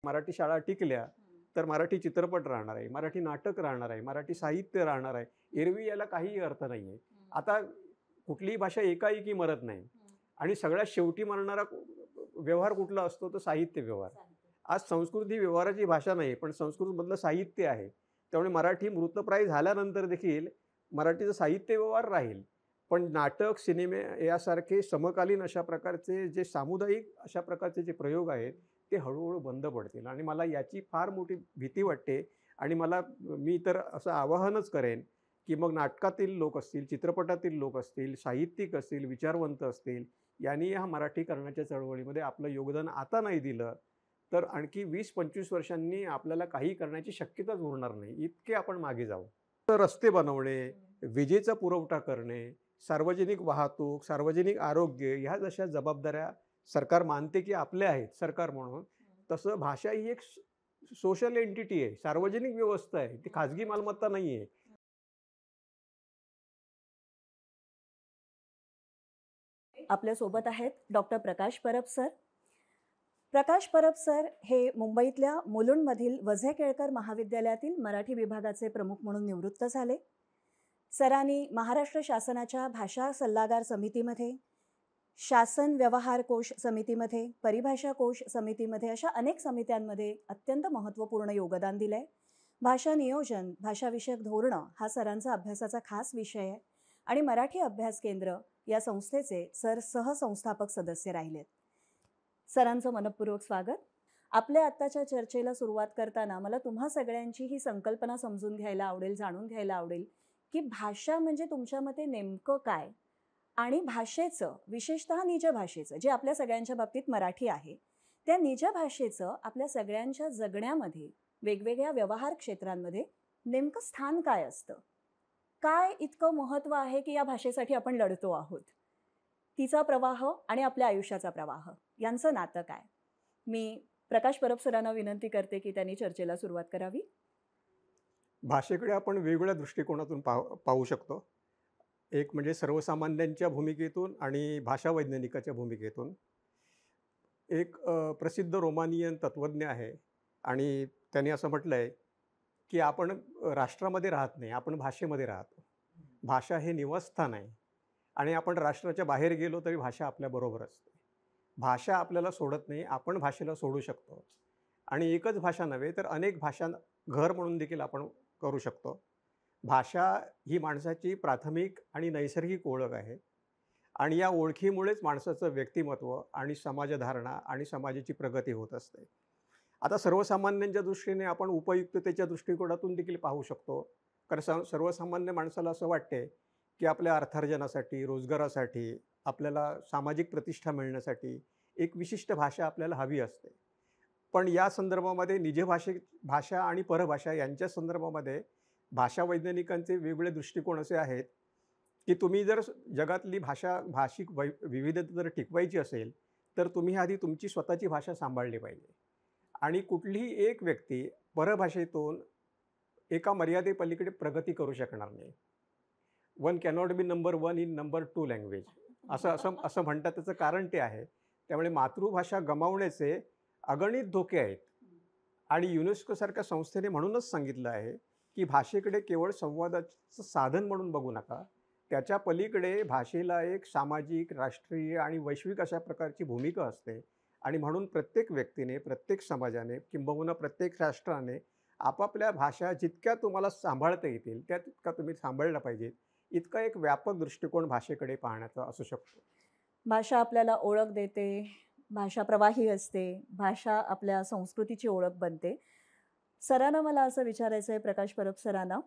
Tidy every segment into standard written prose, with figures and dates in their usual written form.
मराठी शाळा टिकल्या तर मराठी चित्रपट राहणार आहे, मराठी नाटक राहणार आहे, मराठी साहित्य राहणार आहे. एरवी याला काहीही अर्थ नाही आहे. आता कुठलीही भाषा एकाएकी मरत नाही आणि सगळ्यात शेवटी मरणारा व्यवहार कुठला असतो? तर साहित्य व्यवहार. आज संस्कृत ही व्यवहाराची भाषा नाही, पण संस्कृतमधलं साहित्य आहे. त्यामुळे मराठी मृतप्राय झाल्यानंतर देखील मराठीचं साहित्य व्यवहार राहील. पण नाटक, सिनेमे यासारखे समकालीन अशा प्रकारचे जे सामुदायिक अशा प्रकारचे जे प्रयोग आहेत, ते हळूहळू बंद पडतील आणि मला याची फार मोठी भीती वाटते आणि मी तर असं आवाहनच करेन, की मग नाटकातील लोक असतील, चित्रपटातील लोक असतील, साहित्यिक असतील, विचारवंत असतील, यांनी ह्या मराठीकरणाच्या चळवळीमध्ये आपलं योगदान आता नाही दिलं, तर आणखी 20-25 वर्षांनी आपल्याला काही करण्याची शक्यताच उरणार नाही. इतके आपण मागे जाऊ. तर रस्ते बनवणे, विजेचा पुरवठा करणे, सार्वजनिक वाहतूक, सार्वजनिक आरोग्य ह्या जशा जबाबदाऱ्या सरकार मानते की आपल्या आहेत सरकार म्हणून, तसं भाषा ही एक सोशल एंटिटी आहे, सार्वजनिक व्यवस्था आहे, ती खाजगी मालमत्ता नाही आहे. आपल्या सोबत आहेत डॉक्टर प्रकाश परब सर. प्रकाश परब सर हे मुंबईतल्या मुलुंडमधील वझे केळकर महाविद्यालयातील मराठी विभागाचे प्रमुख म्हणून निवृत्त झाले. सरांनी महाराष्ट्र शासनाच्या भाषा सल्लागार समितीमध्ये, शासन व्यवहार कोश समितीमध्ये, परिभाषा कोश समितीमध्ये अशा अनेक समित्यांमध्ये अत्यंत महत्त्वपूर्ण योगदान दिलंय. भाषा नियोजन, भाषाविषयक धोरणं हा सरांचा अभ्यासाचा खास विषय आहे आणि मराठी अभ्यास केंद्र या संस्थेचे सर सहसंस्थापक सदस्य राहिलेत. सरांचं मनपूर्वक स्वागत. आपल्या आत्ताच्या चर्चेला सुरुवात करताना मला तुम्हा सगळ्यांची ही संकल्पना समजून घ्यायला आवडेल, जाणून घ्यायला आवडेल की भाषा म्हणजे तुमच्या मते नेमकं काय आणि भाषेचं, विशेषतः निज भाषेचं, जे आपल्या सगळ्यांच्या बाबतीत मराठी आहे, त्या निज भाषेचं आपल्या सगळ्यांच्या जगण्यामध्ये, वेगवेगळ्या व्यवहार क्षेत्रांमध्ये नेमकं स्थान काय असतं? काय इतकं महत्त्व आहे की या भाषेसाठी आपण लढतो आहोत? तिचा प्रवाह आणि आपल्या आयुष्याचा प्रवाह यांचं नातं काय? मी प्रकाश परब सरांना विनंती करते की त्यांनी चर्चेला सुरुवात करावी. भाषेकडे आपण वेगवेगळ्या दृष्टिकोनातून पाहू शकतो. एक म्हणजे सर्वसामान्यांच्या भूमिकेतून आणि भाषा वैज्ञानिकाच्या भूमिकेतून. एक प्रसिद्ध रोमानियन तत्त्वज्ञ आहे आणि त्यांनी असं म्हटलं आहे, की आपण राष्ट्रामध्ये राहत नाही, आपण भाषेमध्ये राहतो. भाषा हे निवासस्थान आहे आणि आपण राष्ट्राच्या बाहेर गेलो तरी भाषा आपल्याबरोबर असते. भाषा आपल्याला सोडत नाही, आपण भाषेला सोडू शकतो आणि एकच भाषा नव्हे तर अनेक भाषा घर म्हणून देखील आपण करू शकतो. भाषा ही माणसाची प्राथमिक आणि नैसर्गिक ओळख आहे आणि या ओळखीमुळेच माणसाचं व्यक्तिमत्व आणि समाजधारणा आणि समाजाची प्रगती होत असते. आता सर्वसामान्यांच्या दृष्टीने आपण उपयुक्ततेच्या दृष्टिकोनातून देखील पाहू शकतो. कारण सर्वसामान्य माणसाला असं वाटते की आपल्या अर्थार्जनासाठी, रोजगारासाठी, आपल्याला सामाजिक प्रतिष्ठा मिळण्यासाठी एक विशिष्ट भाषा आपल्याला हवी असते. पण या संदर्भामध्ये भाषा आणि परभाषा यांच्या संदर्भामध्ये भाषा वैज्ञानिकांचे वेगवेगळे दृष्टिकोन असे आहेत, की तुम्ही जर जगातली भाषिक विविधता जर टिकवायची असेल, तर तुम्ही आधी तुमची स्वतःची भाषा सांभाळली पाहिजे. आणि कुठलीही एक व्यक्ती परभाषेतून एका मर्यादेपलीकडे प्रगती करू शकणार नाही. One cannot be number 1 in number 2 language असं असं असं म्हणतात. त्याचं कारण ते आहे. त्यामुळे मातृभाषा गमावण्याचे अगणित धोके आहेत आणि युनेस्कोसारख्या संस्थेने म्हणूनच सांगितलं आहे, की भाषेकडे केवळ संवादाचं साधन म्हणून बघू नका. त्याच्या पलीकडे भाषेला एक सामाजिक, राष्ट्रीय आणि वैश्विक अशा प्रकारची भूमिका असते आणि म्हणून प्रत्येक व्यक्तीने, प्रत्येक समाजाने किंबहुना प्रत्येक राष्ट्राने आपापल्या भाषा जितक्या तुम्हाला सांभाळता येतील त्या तितका तुम्ही सांभाळल्या पाहिजेत. इतका एक व्यापक दृष्टिकोन भाषेकडे पाहण्याचा असू शकतो. भाषा आपल्याला ओळख देते, भाषा प्रवाही असते, भाषा आपल्या संस्कृतीची ओळख बनते. सरांना मला असं विचारायचं आहे, प्रकाश परब सरांना,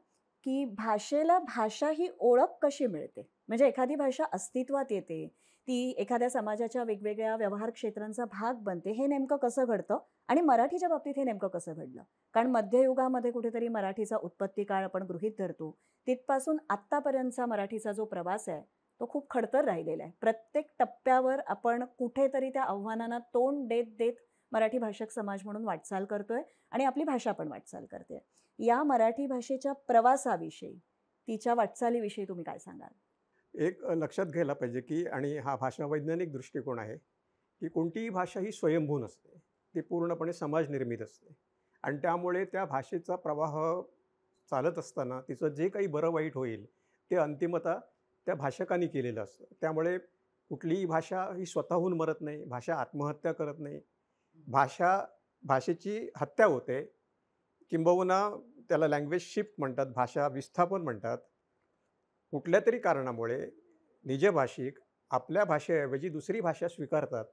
की भाषेला भाषा ही ओळख कशी मिळते? म्हणजे एखादी भाषा अस्तित्वात येते, ती एखाद्या समाजाच्या वेगवेगळ्या व्यवहार क्षेत्रांचा भाग बनते, हे नेमकं कसं घडतं आणि मराठीच्या बाबतीत हे नेमकं कसं घडलं? कारण मध्ययुगामध्ये कुठेतरी मराठीचा उत्पत्ती काळ आपण गृहीत धरतो. तिथपासून आत्तापर्यंतचा मराठीचा जो प्रवास आहे तो खूप खडतर राहिलेला आहे. प्रत्येक टप्प्यावर आपण कुठेतरी त्या आव्हानांना तोंड देत देत मराठी भाषक समाज म्हणून वाटचाल करतोय आणि आपली भाषा पण वाटचाल करते. या मराठी भाषेच्या प्रवासाविषयी, तिच्या वाटचालीविषयी तुम्ही काय सांगाल? एक लक्षात घ्यायला पाहिजे, की आणि हा भाषा वैज्ञानिक दृष्टिकोन आहे, की कोणतीही भाषा ही स्वयंभू नसते. ती पूर्णपणे समाज निर्मित असते आणि त्यामुळे त्या भाषेचा प्रवाह चालत असताना तिचं जे काही बरं वाईट होईल ते अंतिमतः त्या भाषकांनी केलेलं असतं. त्यामुळे कुठलीही भाषा ही स्वतःहून मरत नाही, भाषा आत्महत्या करत नाही. भाषेची हत्या होते, किंबहुना त्याला लँग्वेज शिफ्ट म्हणतात, भाषा विस्थापन म्हणतात. कुठल्यातरी कारणामुळे निजभाषिक आपल्या भाषेऐवजी दुसरी भाषा स्वीकारतात.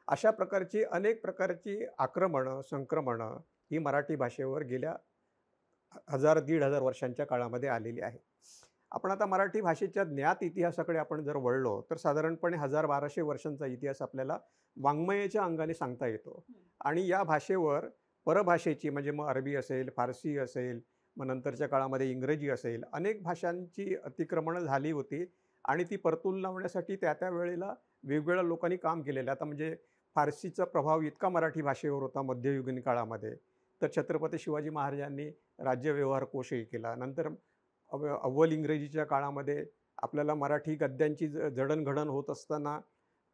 अशा प्रकारची अनेक प्रकारची आक्रमणं, संक्रमणं ही मराठी भाषेवर गेल्या 1000-1500 वर्षांच्या काळामध्ये आलेली आहे. आपण आता मराठी भाषेच्या ज्ञात इतिहासाकडे आपण जर वळलो, तर साधारणपणे 1000-1200 वर्षांचा इतिहास आपल्याला वाङ्मयाच्या अंगाने सांगता येतो. आणि या भाषेवर परभाषेची म्हणजे मग अरबी असेल, फारसी असेल, मग नंतरच्या काळामध्ये इंग्रजी असेल, अनेक भाषांची अतिक्रमणं झाली होती आणि ती परतून लावण्यासाठी त्या वेळेला वेगवेगळ्या लोकांनी काम केलेलं आहे. आता म्हणजे फारसीचा प्रभाव इतका मराठी भाषेवर होता मध्ययुगीन काळामध्ये, तर छत्रपती शिवाजी महाराजांनी राज्यव्यवहार कोशही केला. नंतर अव्वल इंग्रजीच्या काळामध्ये आपल्याला मराठी गद्यांची जडणघडण होत असताना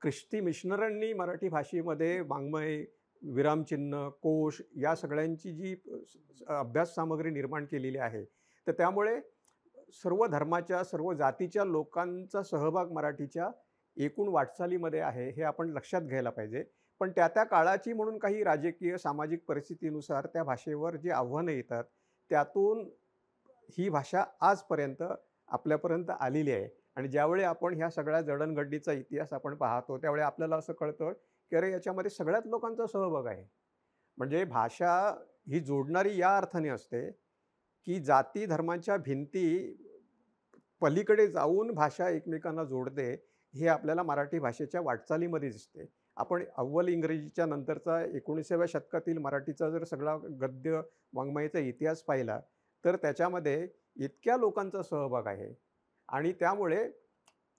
ख्रिस्ती मिशनरांनी मराठी भाषेमध्ये वाङ्मय, विरामचिन्ह, कोश या सगळ्यांची जी अभ्यास सामग्री निर्माण केलेली आहे, तर त्यामुळे सर्व धर्माच्या, सर्व जातीच्या लोकांचा सहभाग मराठीच्या एकूण वाटचालीमध्ये आहे, हे आपण लक्षात घ्यायला पाहिजे. पण त्या काळाची म्हणून काही राजकीय, सामाजिक परिस्थितीनुसार त्या भाषेवर जी आव्हानं येतात, त्यातून ही भाषा आजपर्यंत आपल्यापर्यंत आलेली आहे. आणि ज्यावेळी आपण ह्या सगळ्या जडणघडणीचा इतिहास आपण पाहतो, त्यावेळी आपल्याला असं कळतं, की अरे याच्यामध्ये सगळ्याच लोकांचा सहभाग आहे. म्हणजे भाषा ही जोडणारी या अर्थाने असते, की जाती धर्मांच्या भिंती पलीकडे जाऊन भाषा एकमेकांना जोडते, हे आपल्याला मराठी भाषेच्या वाटचालीमध्ये दिसते. आपण अव्वल इंग्रजीच्या नंतरचा 19व्या शतकातील मराठीचा जर सगळा गद्य वाङ्मयाचा इतिहास पाहिला, तर त्याच्यामध्ये इतक्या लोकांचा सहभाग आहे आणि त्यामुळे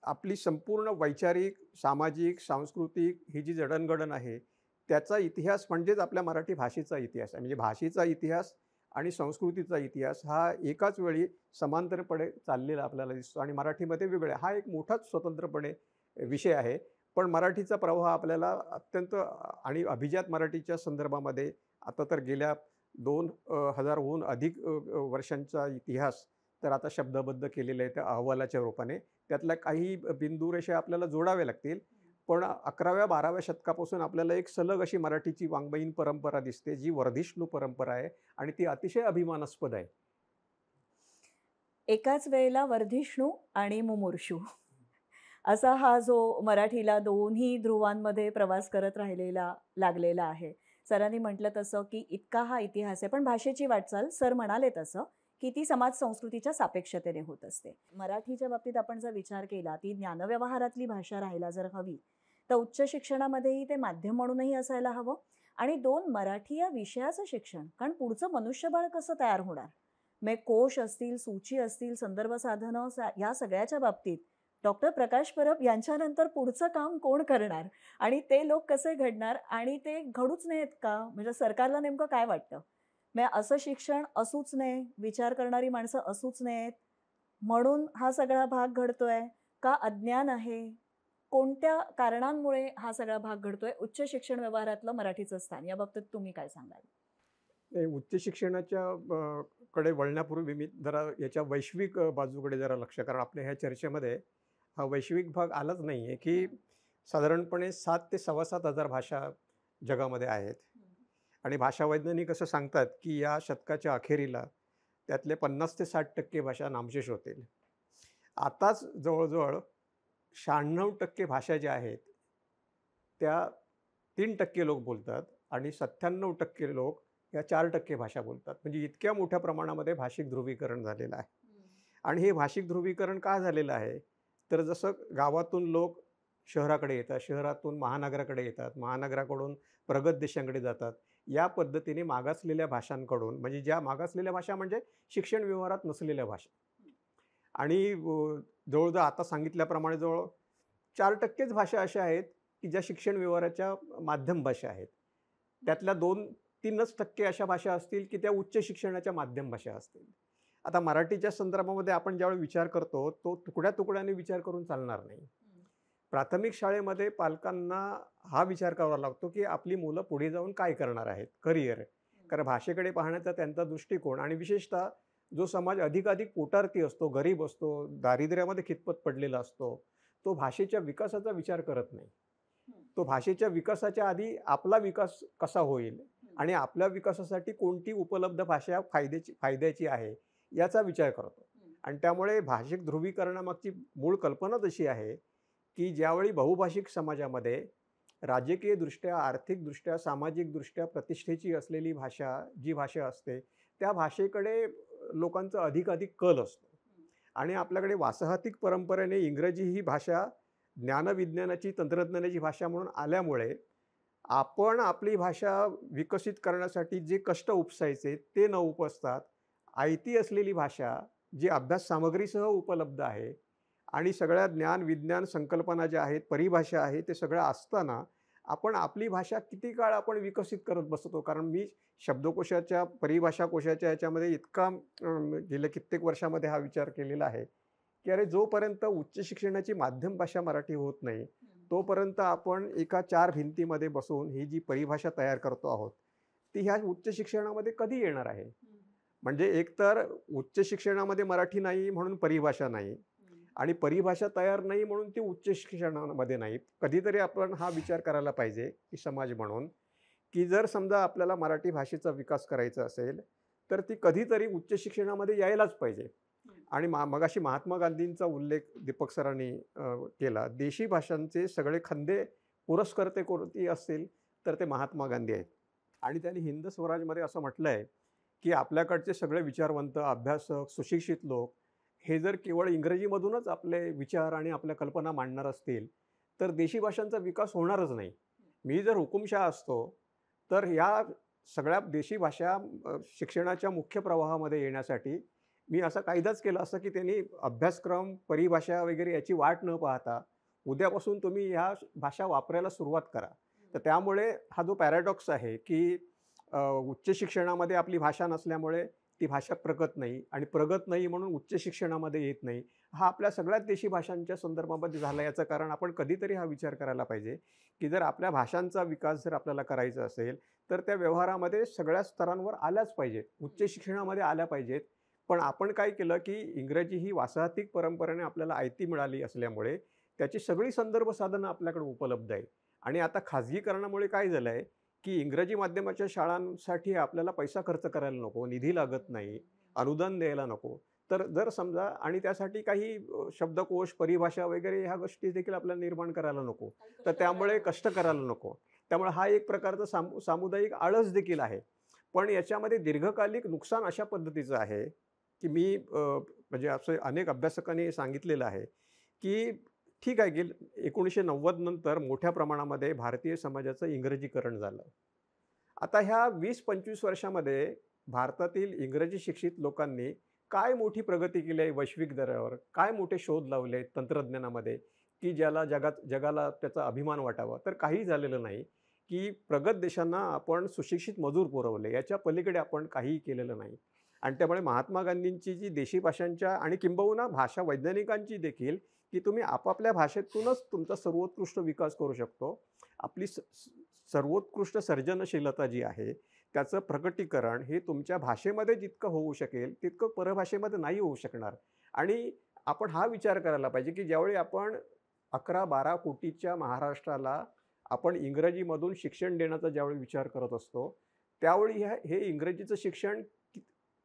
आपली संपूर्ण वैचारिक, सामाजिक, सांस्कृतिक ही जी जडणघडण आहे, त्याचा इतिहास म्हणजेच आपल्या मराठी भाषेचा इतिहास आहे. म्हणजे भाषेचा इतिहास आणि संस्कृतीचा इतिहास हा एकाच वेळी समांतरपणे चाललेला आपल्याला दिसतो आणि मराठीमध्ये वेगळा हा एक मोठाच स्वतंत्रपणे विषय आहे. पण मराठीचा प्रवाह आपल्याला अत्यंत आणि अभिजात मराठीच्या संदर्भामध्ये आता तर गेल्या 2000हून अधिक वर्षांचा इतिहास तर आता शब्दबद्ध केलेला आहे त्या अहवालाच्या रूपाने. त्यातल्या काही बिंदुरेषा आपल्याला जोडाव्या लागतील. पण 11व्या-12व्या शतकापासून आपल्याला एक सलग अशी मराठीची वाङ्मयीन परंपरा दिसते, जी वर्धिष्णू परंपरा आहे आणि ती अतिशय अभिमानास्पद आहे. एकाच वेळेला वर्धिष्णू आणि मुमूर्षू असा हा जो मराठीला दोन्ही ध्रुवांमध्ये प्रवास करत राहिलेला लागलेला आहे. सरांनी म्हटलं तसं की इतका हा इतिहास आहे, पण भाषेची वाटचाल सर म्हणाले तसं की ती समाज संस्कृतीच्या सापेक्षतेने होत असते. मराठीच्या बाबतीत आपण जर विचार केला, ती ज्ञानव्यवहारातली भाषा राहायला जर हवी, तर उच्च शिक्षणामध्येही ते माध्यम म्हणूनही असायला हवं. आणि 2 मराठी या विषयाचं शिक्षण, कारण पुढचं मनुष्यबळ कसं तयार होणार. मग कोश असतील, सूची असतील, संदर्भ साधनं या सगळ्याच्या बाबतीत डॉक्टर प्रकाश परब यांच्यानंतर पुढचं काम कोण करणार आणि ते लोक कसे घडणार आणि ते घडूच नाहीत का? म्हणजे सरकारला नेमकं काय वाटतं? मग असं शिक्षण असूच नये, विचार करणारी माणसं असूच नयेत म्हणून हा सगळा भाग घडतोय का अज्ञान आहे? कोणत्या कारणांमुळे हा सगळा भाग घडतोय? उच्च शिक्षण व्यवहारातलं मराठीचं स्थान याबाबतीत तुम्ही काय सांगाल? उच्च शिक्षणाच्या कडे वळण्यापूर्वी मी जरा याच्या वैश्विक बाजूकडे जरा लक्ष, कारण आपल्या ह्या चर्चेमध्ये हा वैश्विक भाग आलाच नाही आहे, की साधारणपणे 7 ते 7,500 भाषा जगामध्ये आहेत आणि भाषा वैज्ञानिक असं सांगतात, की या शतकाच्या अखेरीला त्यातले 50 ते 60% भाषा नामशेष होतील. आताच जवळजवळ 96% भाषा ज्या आहेत, त्या 3% लोक बोलतात आणि 97% लोक या 4% भाषा बोलतात. म्हणजे इतक्या मोठ्या प्रमाणामध्ये भाषिक ध्रुवीकरण झालेलं आहे. आणि हे भाषिक ध्रुवीकरण का झालेलं आहे? तर जसं गावातून लोक शहराकडे येतात, शहरातून महानगराकडे येतात, महानगराकडून प्रगत देशांकडे जातात. या पद्धतीने मागासलेल्या भाषांकडून, म्हणजे ज्या मागासलेल्या भाषा म्हणजे शिक्षण व्यवहारात नसलेल्या भाषा आणि जवळजवळ आता सांगितल्याप्रमाणे जवळ 4%च भाषा अशा आहेत, की ज्या शिक्षण व्यवहाराच्या माध्यम भाषा आहेत. त्यातल्या 2-3% अशा भाषा असतील, की त्या उच्च शिक्षणाच्या माध्यम भाषा असतील. आता मराठीच्या संदर्भामध्ये आपण ज्यावेळी विचार करतो, तो तुकड्या-तुकड्याने विचार करून चालणार नाही. प्राथमिक शाळेमध्ये पालकांना हा विचार करावा लागतो, की आपली मुलं पुढे जाऊन काय करणार आहेत, करिअर. कारण भाषेकडे पाहण्याचा त्यांचा दृष्टिकोन आणि विशेषतः जो समाज अधिकाधिक पोटार्थी असतो, गरीब असतो, दारिद्र्यामध्ये खितपत पडलेला असतो, तो भाषेच्या विकासाचा विचार करत नाही. तो भाषेच्या विकासाच्या आधी आपला विकास कसा होईल आणि आपल्या विकासासाठी कोणती उपलब्ध भाषा फायद्याची आहे, याचा विचार करतो. आणि त्यामुळे भाषिक ध्रुवीकरणामागची मूळ कल्पनाच अशी आहे, की ज्यावेळी बहुभाषिक समाजामध्ये राजकीयदृष्ट्या, आर्थिकदृष्ट्या, सामाजिकदृष्ट्या प्रतिष्ठेची असलेली भाषा, जी भाषा असते, त्या भाषेकडे लोकांचा अधिकाधिक कल असतो. आणि आपल्याकडे वासाहतिक परंपरेने इंग्रजी ही भाषा ज्ञानविज्ञानाची, तंत्रज्ञानाची भाषा म्हणून आल्यामुळे आपण आपली भाषा विकसित करण्यासाठी जे कष्ट उपसायचे ते न उपसतात, आयती असलेली भाषा, जी अभ्यास सामग्रीसह उपलब्ध आहे आणि सगळ्या ज्ञान, विज्ञान, संकल्पना ज्या आहेत, परिभाषा आहे, ते सगळं असताना आपण आपली भाषा किती काळ आपण विकसित करत बसतो. कारण मी शब्दकोशाच्या, परिभाषा कोशाच्या याच्यामध्ये इतका गेल्या कित्येक वर्षामध्ये हा विचार केलेला आहे, की अरे जोपर्यंत उच्च शिक्षणाची माध्यम भाषा मराठी होत नाही, तोपर्यंत आपण एका 4 भिंतीमध्ये बसून ही जी परिभाषा तयार करतो आहोत, ती ह्या उच्च शिक्षणामध्ये कधी येणार आहे? म्हणजे एकतर उच्च शिक्षणामध्ये मराठी नाही म्हणून परिभाषा नाही आणि परिभाषा तयार नाही म्हणून ती उच्च शिक्षणामध्ये नाही. कधीतरी आपण हा विचार करायला पाहिजे, की समाज म्हणून, की जर समजा आपल्याला मराठी भाषेचा विकास करायचा असेल, तर ती कधीतरी उच्च शिक्षणामध्ये यायलाच पाहिजे. आणि मगाशी महात्मा गांधींचा उल्लेख दीपक सरांनी केला. देशी भाषांचे सगळे खंदे पुरस्कर्ते कोणती असतील, तर ते महात्मा गांधी आहेत. आणि त्यांनी हिंद स्वराजमध्ये असं म्हटलं आहे, की आपल्याकडचे सगळे विचारवंत, अभ्यासक, सुशिक्षित लोक हे जर केवळ इंग्रजीमधूनच आपले विचार आणि आपल्या कल्पना मांडणार असतील, तर देशी भाषांचा विकास होणारच नाही. मी जर हुकुमशहा असतो, तर या सगळ्या देशी भाषा शिक्षणाच्या मुख्य प्रवाहामध्ये येण्यासाठी मी असा कायदाच केला असता, की त्यांनी अभ्यासक्रम, परिभाषा वगैरे याची वाट न पाहता उद्यापासून तुम्ही ह्या भाषा वापरायला सुरुवात करा. तर त्यामुळे हा जो पॅराडॉक्स आहे, की उच्च शिक्षणामध्ये आपली भाषा नसल्यामुळे ती भाषा प्रगत नाही आणि प्रगत नाही म्हणून उच्च शिक्षणामध्ये येत नाही. हा आपल्या सगळ्याच देशी भाषांच्या संदर्भामध्ये झाला. याचं कारण आपण कधीतरी हा विचार करायला पाहिजे, की जर आपल्या भाषांचा विकास जर आपल्याला करायचा असेल, तर त्या व्यवहारामध्ये सगळ्या स्तरांवर आल्याच पाहिजेत. उच्च शिक्षणामध्ये आल्या पाहिजेत. पण आपण काय केलं, की इंग्रजी ही वासाहतिक परंपरेने आपल्याला आयती मिळाली असल्यामुळे त्याची सगळी संदर्भ साधनं आपल्याकडे उपलब्ध आहेत. आणि आता खाजगीकरणामुळे काय झालं आहे, की इंग्रजी माध्यमाच्या शाळांसाठी आपल्याला पैसा खर्च करायला नको, निधी लागत नाही, अनुदान द्यायला नको. तर जर समजा आणि त्यासाठी काही शब्दकोश, परिभाषा वगैरे ह्या गोष्टी देखील आपल्याला निर्माण करायला नको. तर त्यामुळे कष्ट करायला नको. त्यामुळे हा एक प्रकारचा सामुदायिक आळस देखील आहे. पण याच्यामध्ये दीर्घकालिक नुकसान अशा पद्धतीचं आहे, की मी म्हणजे असं अनेक अभ्यासकांनी सांगितलेलं आहे, की ठीक आहे, 1990 नंतर मोठ्या प्रमाणामध्ये भारतीय समाजाचं इंग्रजीकरण झालं. आता ह्या 20-25 वर्षामध्ये भारतातील इंग्रजी शिक्षित लोकांनी काय मोठी प्रगती केली आहे वैश्विक दरावर, काय मोठे शोध लावले आहेत तंत्रज्ञानामध्ये, की जगाला त्याचा अभिमान वाटावा. तर काही झालेलं नाही, की प्रगत देशांना आपण सुशिक्षित मजूर पुरवले. याच्या पलीकडे आपण काहीही केलेलं नाही. आणि त्यामुळे महात्मा गांधींची जी देशी भाषांच्या आणि किंबहुना भाषा वैज्ञानिकांची देखील, की तुम्ही आपापल्या भाषेतूनच तुमचा सर्वोत्कृष्ट विकास करू शकतो. आपली सर्वोत्कृष्ट सर्जनशीलता जी आहे, त्याचं प्रकटीकरण हे तुमच्या भाषेमध्ये जितकं होऊ शकेल, तितकं परभाषेमध्ये नाही होऊ शकणार. आणि आपण हा विचार करायला पाहिजे, की ज्यावेळी आपण 11-12 कोटीच्या महाराष्ट्राला आपण इंग्रजीमधून शिक्षण देण्याचा ज्यावेळी विचार करत असतो, त्यावेळी हे इंग्रजीचं शिक्षण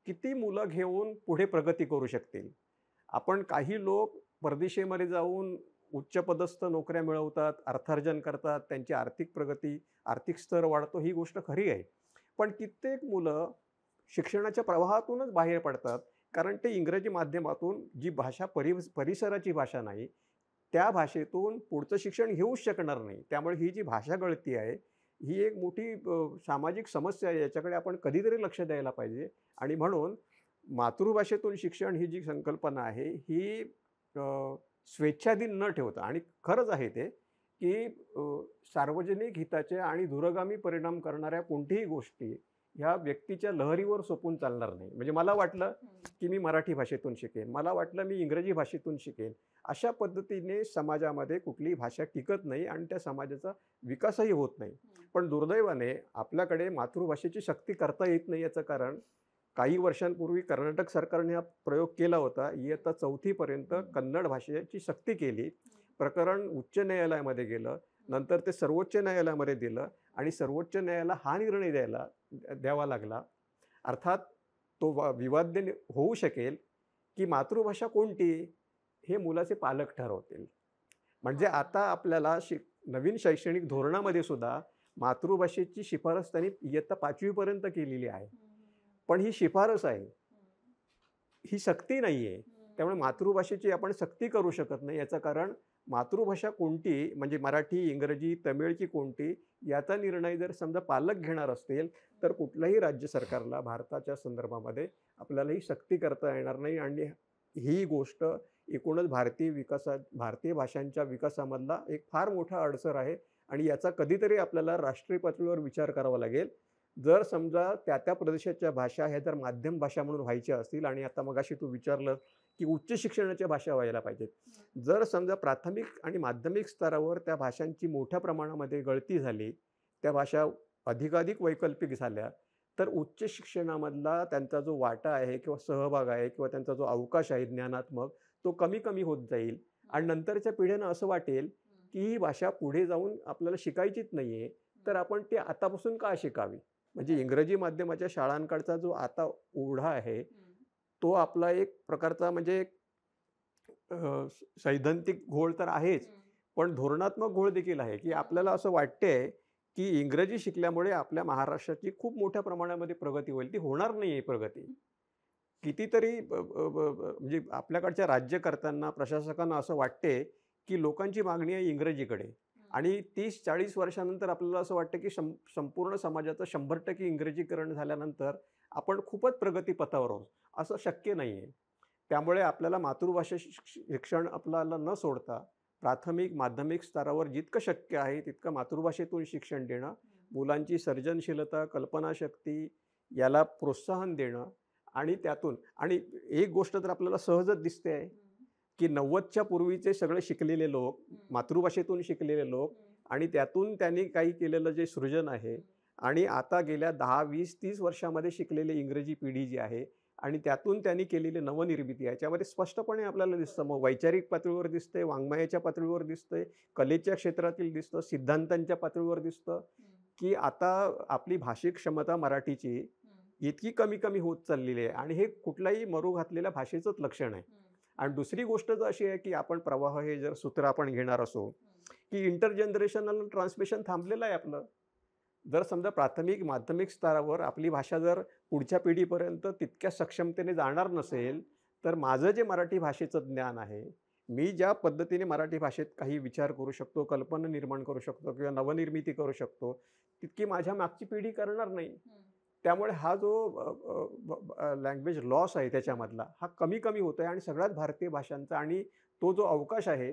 किती मुलं घेऊन पुढे प्रगती करू शकतील. आपण काही लोक परदेशामध्ये जाऊन उच्चपदस्थ नोकऱ्या मिळवतात, अर्थार्जन करतात, त्यांची आर्थिक प्रगती, आर्थिक स्तर वाढतो, ही गोष्ट खरी आहे. पण कित्येक मुलं शिक्षणाच्या प्रवाहातूनच बाहेर पडतात, कारण ते इंग्रजी माध्यमातून जी भाषा परिसराची भाषा नाही, त्या भाषेतून पुढचं शिक्षण घेऊच शकणार नाही. त्यामुळे ही जी भाषा गळती आहे, ही एक मोठी सामाजिक समस्या आहे. याच्याकडे आपण कधीतरी लक्ष द्यायला पाहिजे. आणि म्हणून मातृभाषेतून शिक्षण ही जी संकल्पना आहे, ही स्वेच्छाधीन न ठेवता, आणि खरंच आहे ते, की सार्वजनिक हिताच्या आणि दूरगामी परिणाम करणाऱ्या कोणतीही गोष्टी ह्या व्यक्तीच्या लहरीवर सोपून चालणार नाही. म्हणजे मला वाटलं की मी मराठी भाषेतून शिकेन, मला वाटलं मी इंग्रजी भाषेतून शिकेन. अशा पद्धतीने समाजामध्ये कुठलीही भाषा टिकत नाही आणि त्या समाजाचा विकासही होत नाही. पण दुर्दैवाने आपल्याकडे मातृभाषेची सक्ती करता येत नाही. याचं कारण काही वर्षांपूर्वी कर्नाटक सरकारने हा प्रयोग केला होता. इयत्ता 4थी पर्यंत कन्नड भाषेची सक्ती केली. प्रकरण उच्च न्यायालयामध्ये गेलं. नंतर ते सर्वोच्च न्यायालयामध्ये दिलं आणि सर्वोच्च न्यायालयाला हा निर्णय द्यावा लागला. अर्थात तो विवाद्य होऊ शकेल की मातृभाषा कोणती हे मुलाचे पालक ठरवतील. म्हणजे आता आपल्याला नवीन शैक्षणिक धोरणामध्ये सुद्धा मातृभाषेची शिफारस त्यांनी इयत्ता 5वी पर्यंत केलेली आहे. पण ही शिफारस आहे, ही सक्ती नाही आहे. त्यामुळे मातृभाषेची आपण सक्ती करू शकत नाही. याचं कारण मातृभाषा कोणती म्हणजे मराठी, इंग्रजी, तमिळ की कोणती याचा निर्णय जर समजा पालक घेणार असतील तर कुठल्याही राज्य सरकारला भारताच्या संदर्भामध्ये आपल्याला ही सक्ती करता येणार नाही आणि ही गोष्ट एकूणच भारतीय भाषांच्या विकासामधला एक फार मोठा अडसर आहे आणि याचा कधीतरी आपल्याला राष्ट्रीय पातळीवर विचार करावा लागेल. जर समजा त्या प्रदेशाच्या भाषा ह्या जर माध्यम भाषा म्हणून व्हायच्या असतील आणि आता मगाशी तू विचारलं की उच्च शिक्षणाच्या भाषा व्हायला पाहिजेत. जर समजा प्राथमिक आणि माध्यमिक स्तरावर त्या भाषांची मोठ्या प्रमाणामध्ये गळती झाली, त्या भाषा अधिकाधिक वैकल्पिक झाल्या, तर उच्च शिक्षणामधला त्यांचा जो वाटा आहे किंवा सहभाग आहे किंवा त्यांचा जो अवकाश आहे ज्ञानात्मक, तो कमी कमी होत जाईल आणि नंतरच्या पिढ्यांना असं वाटेल की ही भाषा पुढे जाऊन आपल्याला शिकायचीच नाही आहे, तर आपण ती आतापासून का शिकावी. म्हणजे इंग्रजी माध्यमाच्या शाळांकडचा जो आता ओढा आहे तो आपला एक प्रकारचा म्हणजे सैद्धांतिक घोळ तर आहेच, पण धोरणात्मक घोळ देखील आहे की आपल्याला असं वाटतंय की इंग्रजी शिकल्यामुळे आपल्या महाराष्ट्राची खूप मोठ्या प्रमाणामध्ये प्रगती होईल. ती होणार नाही आहे प्रगती. कितीतरी म्हणजे आपल्याकडच्या राज्यकर्त्यांना, प्रशासकांना असं वाटते की लोकांची मागणी आहे इंग्रजीकडे आणि 30-40 वर्षानंतर आपल्याला असं वाटतं की संपूर्ण समाजाचं 100% इंग्रजीकरण झाल्यानंतर आपण खूपच प्रगतीपथावर आहोत. असं शक्य नाही आहे. त्यामुळे आपल्याला मातृभाषा शिक्षण आपल्याला न सोडता प्राथमिक, माध्यमिक स्तरावर जितकं शक्य आहे तितकं मातृभाषेतून शिक्षण देणं, मुलांची सर्जनशीलता, कल्पनाशक्ती याला प्रोत्साहन देणं आणि त्यातून आणि एक गोष्ट तर आपल्याला सहजच दिसते आहे की 90च्या पूर्वीचे सगळे शिकलेले लोक, मातृभाषेतून शिकलेले लोक आणि त्यातून त्यांनी काही केलेलं जे सृजन आहे आणि आता गेल्या 10, 20, 30 वर्षामध्ये शिकलेली इंग्रजी पिढी जी आहे आणि त्यातून त्यांनी केलेली नवनिर्मिती याच्यामध्ये स्पष्टपणे आपल्याला दिसतं. मग वैचारिक पातळीवर दिसतंय, वाङ्मयाच्या पातळीवर दिसतंय, कलेच्या क्षेत्रातील दिसतं, सिद्धांतांच्या पातळीवर दिसतं की आता आपली भाषिक क्षमता मराठीची इतकी कमी कमी होत चाललेली आहे आणि हे कुठल्याही मरू घातलेल्या भाषेचंच लक्षण आहे. आणि दुसरी गोष्ट तर अशी आहे की आपण प्रवाह हे जर सूत्र आपण घेणार असो की इंटरजनरेशनल ट्रान्समिशन थांबलेलं आहे आपलं. जर समजा प्राथमिक, माध्यमिक स्तरावर आपली भाषा जर पुढच्या पिढीपर्यंत तितक्या सक्षमतेने जाणार नसेल, तर माझं जे मराठी भाषेचं ज्ञान आहे, मी ज्या पद्धतीने मराठी भाषेत काही विचार करू शकतो, कल्पना निर्माण करू शकतो किंवा नवनिर्मिती करू शकतो, तितकी माझ्या मागची पिढी करणार नाही. त्यामुळे हा जो लँग्वेज लॉस आहे त्याच्यामधला, हा कमी कमी होतो आहे आणि सगळ्याच भारतीय भाषांचा आणि तो जो अवकाश आहे,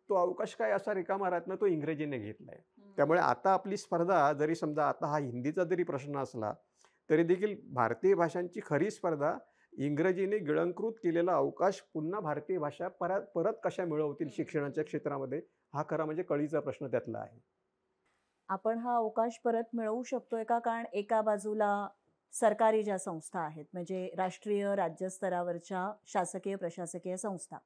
तो अवकाश काय असा रिकामा राहत नाही, तो इंग्रजीने घेतला आहे. त्यामुळे आता आपली स्पर्धा जरी समजा आता हा हिंदीचा जरी प्रश्न असला, तरी देखील भारतीय भाषांची खरी स्पर्धा इंग्रजीने गिळंकृत केलेला अवकाश पुन्हा भारतीय भाषा परत कशा मिळवतील शिक्षणाच्या क्षेत्रामध्ये, हा खरा म्हणजे कळीचा प्रश्न त्यातला आहे. आपण हा अवकाश परत मिळवू शकतोय का? कारण एका बाजूला सरकारी ज्या संस्था आहेत म्हणजे राष्ट्रीय, राज्य स्तरावरच्या शासकीय, प्रशासकीय संस्था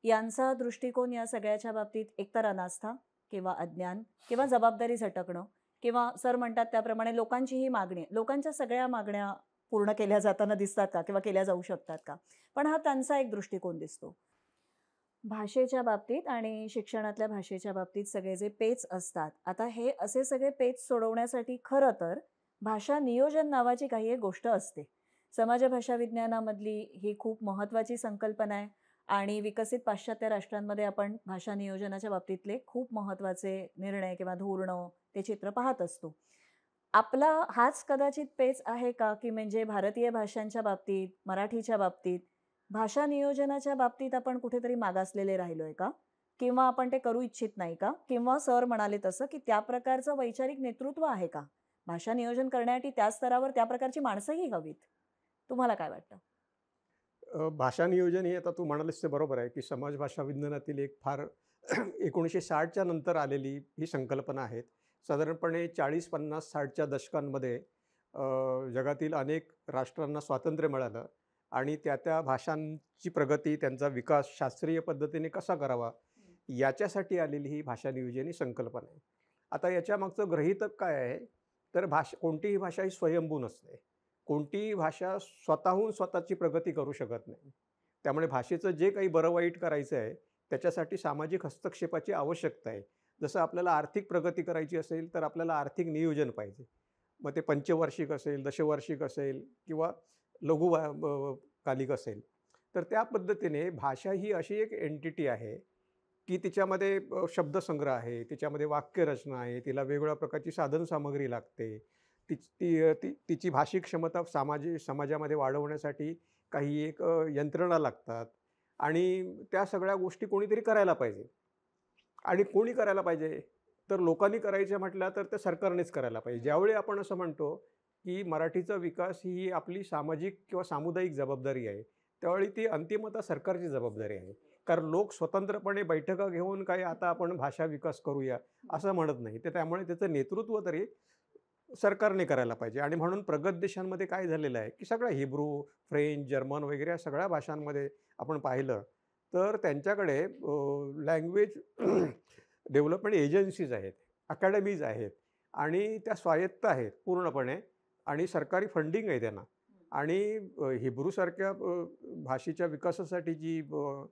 यांचा दृष्टिकोन या सगळ्याच्या बाबतीत एकतर अनास्था किंवा अज्ञान किंवा जबाबदारी झटकणं किंवा सर म्हणतात त्याप्रमाणे लोकांचीही मागणी, लोकांच्या सगळ्या मागण्या पूर्ण केल्या जाताना दिसतात का किंवा केल्या जाऊ शकतात का? पण हा त्यांचा एक दृष्टिकोन दिसतो. भाषेच्या बाबतीत आणि शिक्षणातल्या भाषेच्या बाबतीत सगळे जे पेच असतात, आता हे असे सगळे पेच सोडवण्यासाठी खरं तर भाषा नियोजन नावाची काही एक गोष्ट असते. समाज भाषा विज्ञानामधली ही खूप महत्त्वाची संकल्पना आहे आणि विकसित पाश्चात्य राष्ट्रांमध्ये आपण भाषा नियोजनाच्या बाबतीतले खूप महत्त्वाचे निर्णय किंवा धोरणं ते चित्र पाहत असतो. आपला हाच कदाचित पेच आहे का की म्हणजे भारतीय भाषांच्या बाबतीत, मराठीच्या बाबतीत भाषा नियोजनाच्या बाबतीत आपण कुठेतरी मागासलेले राहिलोय का? किंवा आपण ते करू इच्छित नाही का? किंवा सर म्हणाले तसं की त्या प्रकारचं वैचारिक नेतृत्व आहे का? भाषा नियोजन करण्यासाठी त्या स्तरावर त्या प्रकारची माणसंही हवीत. तुम्हाला काय वाटतं? भाषा नियोजन हे आता तू म्हणालीस ते बरोबर आहे, की समाज भाषा विज्ञानातील एक फार 1960च्या नंतर आलेली ही संकल्पना आहे. साधारणपणे 40, 50, 60च्या दशकांमध्ये जगातील अनेक राष्ट्रांना स्वातंत्र्य मिळालं आणि त्या भाषांची प्रगती, त्यांचा विकास शास्त्रीय पद्धतीने कसा करावा, याच्यासाठी आलेली ही भाषा नियोजन ही संकल्पना आहे. आता याच्यामागचं गृहीतक काय आहे, तर कोणतीही भाषा ही स्वयंभू नसते. कोणतीही भाषा स्वतःहून स्वतःची प्रगती करू शकत नाही. त्यामुळे भाषेचं जे काही बरं वाईट करायचं आहे, त्याच्यासाठी सामाजिक हस्तक्षेपाची आवश्यकता आहे. जसं आपल्याला आर्थिक प्रगती करायची असेल, तर आपल्याला आर्थिक नियोजन पाहिजे. मग ते पंचवार्षिक असेल, दशवार्षिक असेल किंवा कालिक असेल. तर त्या पद्धतीने भाषा ही अशी एक एंटिटी आहे, की तिच्यामध्ये शब्दसंग्रह आहे, तिच्यामध्ये वाक्यरचना आहे, तिला वेगवेगळ्या प्रकारची साधनसामग्री लागते. तिची भाषिक क्षमता समाजामध्ये वाढवण्यासाठी काही एक यंत्रणा लागतात आणि त्या सगळ्या गोष्टी कोणीतरी करायला पाहिजे. आणि कोणी करायला पाहिजे? तर लोकांनी करायचं म्हटलं तर ते सरकारनेच करायला पाहिजे. ज्यावेळी आपण असं म्हणतो, की मराठीचा विकास ही आपली सामाजिक किंवा सामुदायिक जबाबदारी आहे, त्यावेळी ती अंतिमतः सरकारची जबाबदारी आहे. कारण लोक स्वतंत्रपणे बैठका घेऊन काही आता आपण भाषा विकास करूया असं म्हणत नाही. तर त्यामुळे त्याचं नेतृत्व तरी सरकारने करायला पाहिजे. आणि म्हणून प्रगत देशांमध्ये काय झालेलं आहे, की सगळ्या हिब्रू, फ्रेंच, जर्मन वगैरे या सगळ्या भाषांमध्ये आपण पाहिलं, तर त्यांच्याकडे लँग्वेज डेव्हलपमेंट एजन्सीज आहेत, अकॅडमीज आहेत आणि त्या स्वायत्त आहेत पूर्णपणे आणि सरकारी फंडिंग आहे त्यांना. आणि हिब्रूसारख्या भाषेच्या विकासासाठी जी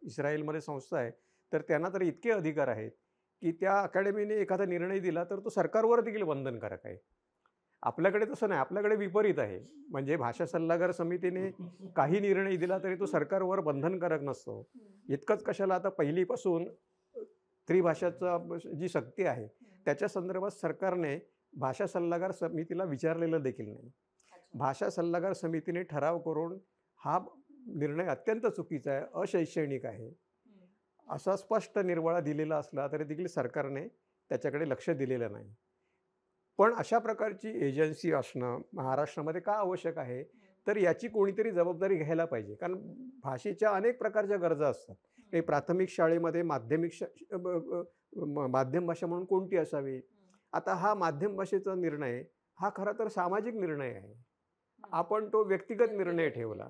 इस्रायलमध्ये संस्था आहे, तर त्यांना तर इतके अधिकार आहेत, की त्या अकॅडमीने एखादा निर्णय दिला तर तो सरकारवर देखील बंधनकारक आहे. आपल्याकडे तसं नाही, आपल्याकडे विपरीत आहे. म्हणजे भाषा सल्लागार समितीने काही निर्णय दिला तरी तो सरकारवर बंधनकारक नसतो. इतकंच कशाला, आता पहिलीपासून त्रिभाषाचा जी सक्ती आहे, त्याच्या संदर्भात सरकारने भाषा सल्लागार समितीला विचारलेलं देखील नाही. भाषा सल्लागार समितीने ठराव करून हा निर्णय अत्यंत चुकीचा आहे, अशैक्षणिक आहे, असा स्पष्ट निर्वाळा दिलेला असला तरी देखील सरकारने त्याच्याकडे लक्ष दिलेलं नाही. पण अशा प्रकारची एजन्सी असणं महाराष्ट्रामध्ये का आवश्यक आहे? तर याची कोणीतरी जबाबदारी घ्यायला पाहिजे. कारण भाषेच्या अनेक प्रकारच्या गरजा असतात. काही प्राथमिक शाळेमध्ये माध्यम भाषा म्हणून कोणती असावी? आता हा माध्यम भाषेचा निर्णय हा खरा तर सामाजिक निर्णय आहे. आपण तो व्यक्तिगत निर्णय ठेवला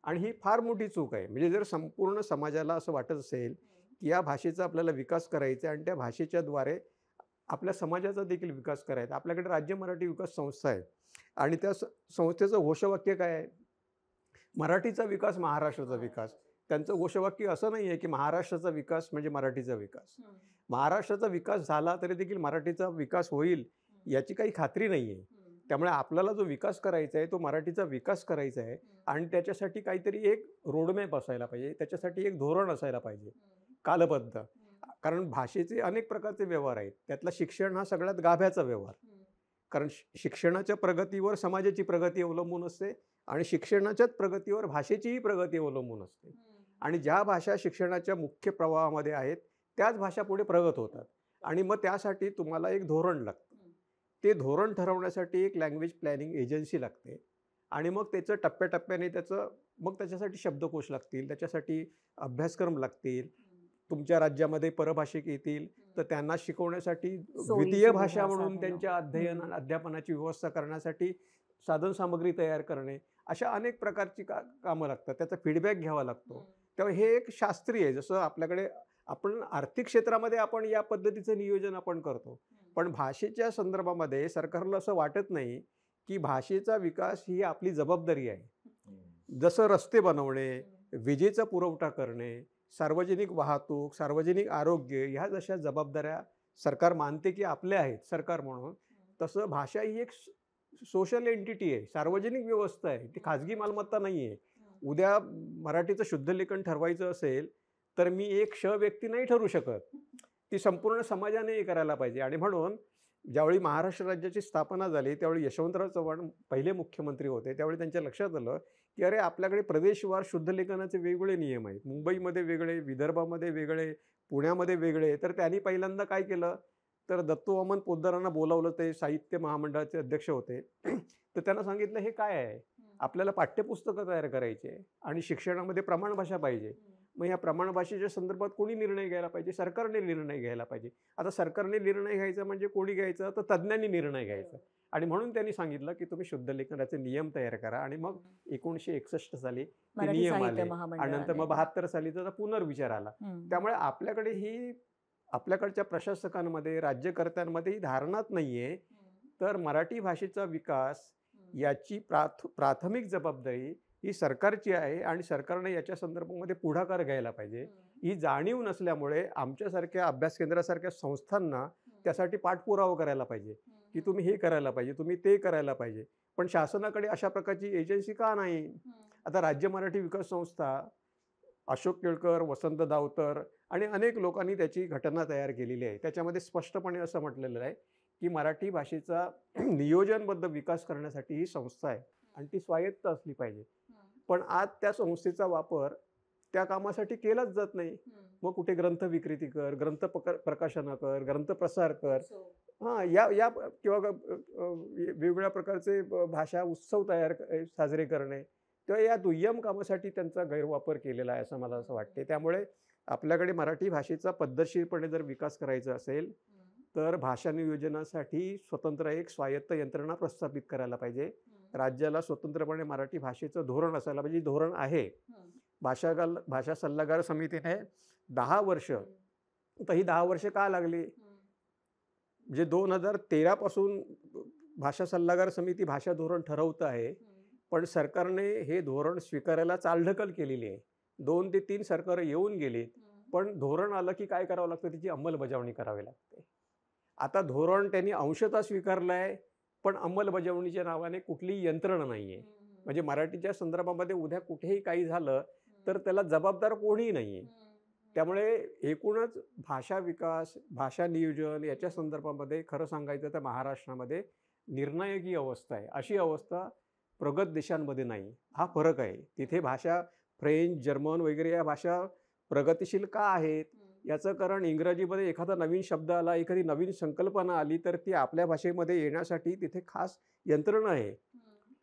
आणि ही फार मोठी चूक आहे. म्हणजे जर संपूर्ण समाजाला असं वाटत असेल, की या भाषेचा आपल्याला विकास करायचा आहे आणि त्या भाषेच्याद्वारे आपल्या समाजाचा देखील विकास करायचा. आपल्याकडे राज्य मराठी विकास संस्था आहे आणि त्या संस्थेचं घोषवाक्य काय आहे? मराठीचा विकास, महाराष्ट्राचा विकास. त्यांचं घोषवाक्य असं नाही आहे, की महाराष्ट्राचा विकास म्हणजे मराठीचा विकास. महाराष्ट्राचा विकास झाला तरी देखील मराठीचा विकास होईल याची काही खात्री नाही आहे. त्यामुळे आपल्याला जो विकास करायचा आहे तो मराठीचा विकास करायचा आहे आणि त्याच्यासाठी काहीतरी एक रोडमॅप असायला पाहिजे, त्याच्यासाठी एक धोरण असायला पाहिजे, कालबद्ध. कारण भाषेचे अनेक प्रकारचे व्यवहार आहेत. त्यातला शिक्षण हा सगळ्यात गाभ्याचा व्यवहार. कारण शिक्षणाच्या प्रगतीवर समाजाची प्रगती अवलंबून असते आणि शिक्षणाच्याच प्रगतीवर भाषेचीही प्रगती अवलंबून असते. आणि ज्या भाषा शिक्षणाच्या मुख्य प्रवाहामध्ये आहेत त्याच भाषा पुढे प्रगत होतात. आणि मग त्यासाठी तुम्हाला एक धोरण लागतं. ते धोरण ठरवण्यासाठी एक लँग्वेज प्लॅनिंग एजन्सी लागते आणि मग त्याचं टप्प्याटप्प्याने मग त्याच्यासाठी शब्दकोश लागतील, त्याच्यासाठी अभ्यासक्रम लागतील. तुमच्या राज्यामध्ये परभाषिक येतील तर त्यांना शिकवण्यासाठी द्वितीय भाषा म्हणून त्यांच्या अध्यापनाची व्यवस्था करण्यासाठी साधनसामग्री तयार करणे, अशा अनेक प्रकारची कामं लागतात. त्याचा फीडबॅक घ्यावा लागतो. तेव्हा हे एक शास्त्रीय आहे. जसं आपल्याकडे आपण आर्थिक क्षेत्रामध्ये आपण या पद्धतीचं नियोजन आपण करतो, पण भाषेच्या संदर्भामध्ये सरकारला असं वाटत नाही की भाषेचा विकास ही आपली जबाबदारी आहे. जसं रस्ते बनवणे, विजेचा पुरवठा करणे, सार्वजनिक वाहतूक, सार्वजनिक आरोग्य, ह्या जशा जबाबदाऱ्या सरकार मानते की आपल्या आहेत सरकार म्हणून, तसं भाषा ही एक सोशल एंटिटी आहे, सार्वजनिक व्यवस्था आहे, ती खाजगी मालमत्ता नाही आहे. उद्या मराठीचं शुद्धलेखन ठरवायचं असेल तर मी एक व्यक्ती नाही ठरवू शकत, ती संपूर्ण समाजाने करायला पाहिजे. आणि म्हणून ज्यावेळी महाराष्ट्र राज्याची स्थापना झाली त्यावेळी यशवंतराव चव्हाण पहिले मुख्यमंत्री होते. त्यावेळी त्यांच्या लक्षात आलं की अरे आपल्याकडे प्रदेशवार शुद्धलेखनाचे वेगवेगळे नियम आहेत. मुंबईमध्ये वेगळे, विदर्भामध्ये वेगळे, पुण्यामध्ये वेगळे. तर त्यांनी पहिल्यांदा काय केलं, तर दत्तू पोद्दारांना बोलावलं, ते साहित्य महामंडळाचे अध्यक्ष होते. तर त्यांना सांगितलं, हे काय आहे? आपल्याला पाठ्यपुस्तकं तयार करायची आहे आणि शिक्षणामध्ये प्रमाण भाषा पाहिजे. मग या प्रमाण भाषेच्या संदर्भात कोणी निर्णय घ्यायला पाहिजे? सरकारने निर्णय घ्यायला पाहिजे. आता सरकारने निर्णय घ्यायचा म्हणजे कोणी घ्यायचा? तर तज्ज्ञांनी निर्णय घ्यायचा. आणि म्हणून त्यांनी सांगितलं, की तुम्ही शुद्ध लेखनाचे नियम तयार करा. आणि मग 1961 साली ते मराठी नियम साहित्य आले आणि नंतर महामंडळाने. मग 72 साली त्याचा पुनर्विचार आला. त्यामुळे आपल्याकडे ही आपल्याकडच्या प्रशासकांमध्ये, राज्यकर्त्यांमध्ये ही धारणाच नाहीये. तर मराठी भाषेचा विकास याची प्राथमिक जबाबदारी ही सरकारची आहे आणि सरकारने याच्या संदर्भामध्ये पुढाकार घ्यायला पाहिजे. ही जाणीव नसल्यामुळे आमच्यासारख्या अभ्यास केंद्रासारख्या संस्थांना त्यासाठी पाठपुरावा करायला पाहिजे, की तुम्ही हे करायला पाहिजे, तुम्ही ते करायला पाहिजे. पण शासनाकडे अशा प्रकारची एजन्सी का नाही? आता राज्य मराठी विकास संस्था, अशोक केळकर, वसंत दावतर आणि अनेक लोकांनी त्याची घटना तयार केलेली आहे. त्याच्यामध्ये स्पष्टपणे असं म्हटलेलं आहे, की मराठी भाषेचा नियोजनबद्ध विकास करण्यासाठी ही संस्था आहे आणि ती स्वायत्त असली पाहिजे. पण आज त्या संस्थेचा वापर त्या कामासाठी केलाच जात नाही. मग कुठे ग्रंथ विक्रेती कर, ग्रंथ प्रकाशनं कर, ग्रंथ प्रसार कर, हां, या या किंवा वेगवेगळ्या प्रकारचे भाषा उत्सव साजरे करणे, तेव्हा या दुय्यम कामासाठी त्यांचा गैरवापर केलेला आहे असं मला असं वाटते. त्यामुळे आपल्याकडे मराठी भाषेचा पद्धतशीरपणे जर विकास करायचा असेल तर भाषा नियोजनासाठी स्वतंत्र एक स्वायत्त यंत्रणा प्रस्थापित करायला पाहिजे. राज्याला स्वतंत्रपणे मराठी भाषेचं धोरण असायला पाहिजे. धोरण आहे. भाषा सल्लागार समितीने 10 वर्ष, तर ही 10 वर्ष का लागली? म्हणजे 2013 पासून भाषा सल्लागार समिती भाषा धोरण ठरवत आहे, पण सरकारने हे धोरण स्वीकारायला चालढकल केलेली आहे. 2 ते 3 सरकारं येऊन गेलीत, पण धोरण आलं की काय करावं लागतं? त्याची अंमलबजावणी करावी लागते. आता धोरण त्यांनी अंशतः स्वीकारलं आहे, पण अंमलबजावणीच्या नावाने कुठलीही यंत्रणा नाही आहे. म्हणजे मराठीच्या संदर्भामध्ये उद्या कुठेही काही झालं तर त्याला जबाबदार कोणीही नाही आहे. त्यामुळे एकूणच भाषा विकास, भाषा नियोजन याच्या संदर्भामध्ये खरं सांगायचं तर महाराष्ट्रामध्ये निर्णायकी अवस्था आहे. अशी अवस्था प्रगत देशांमध्ये नाही. हा फरक आहे. तिथे भाषा फ्रेंच, जर्मन वगैरे या भाषा प्रगतिशील का आहेत? याचं कारण इंग्रजीमध्ये एखादा नवीन शब्द आला, एखादी नवीन संकल्पना आली तर ती आपल्या भाषेमध्ये येण्यासाठी तिथे खास यंत्रणा आहे.